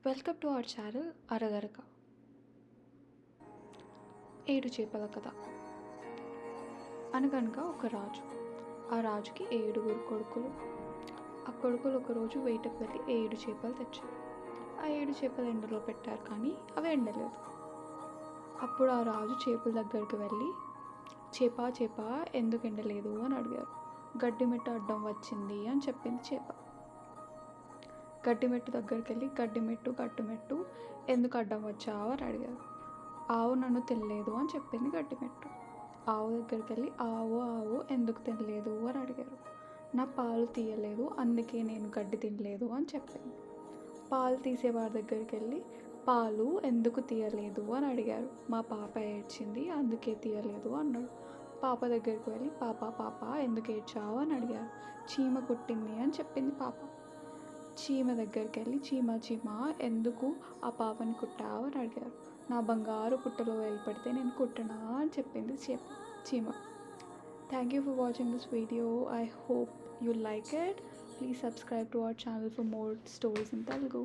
Welcome to our channel అరగరక. ఏడు చేపల కథ. అనగనగా ఒక రాజు. ఆ రాజుకి 7 కొడుకులు. ఆ కొడుకులు ఒకరోజు వేటకు వెళ్ళి 7 చేపలు తెచ్చారు. ఆ 7 చేపలు ఎండలో పెట్టారు, కానీ అవి ఎండలేదు. అప్పుడు ఆ రాజు చేపల దగ్గరికి వెళ్ళి, చేప చేప ఎందుకు ఎండలేదు అని అడిగారు. గడ్డి మెట్ట అడ్డం వచ్చింది అని చెప్పింది చేప. గడ్డిమెట్టు దగ్గరికి వెళ్ళి, గడ్డిమెట్టు ఎందుకు అడ్డం వచ్చావు అని అడిగారు. ఆవు నన్ను తినలేదు అని చెప్పింది గడ్డిమెట్టు. ఆవు దగ్గరికి వెళ్ళి, ఆవు ఎందుకు తినలేదు అని అడిగారు. నా పాలు తీయలేదు, అందుకే నేను గడ్డి తినలేదు అని చెప్పింది. పాలు తీసేవారి దగ్గరికి వెళ్ళి, పాలు ఎందుకు తీయలేదు అని అడిగారు. మా పాప ఏడ్చింది, అందుకే తీయలేదు అన్నాడు. పాప దగ్గరికి వెళ్ళి, పాప ఎందుకు ఏడ్చావు అని అడిగారు. చీమ కుట్టింది అని చెప్పింది పాప. చీమ దగ్గరికి వెళ్ళి, చీమ ఎందుకు ఆ పాపని కుట్టావు అని అడిగారు. నా బంగారు పుట్టలో వెళ్ళిపడితే నేను కుట్టనా అని చెప్పింది చీమ. Thank you for watching this video. I hope you like it. Please subscribe to our channel for more stories in Telugu.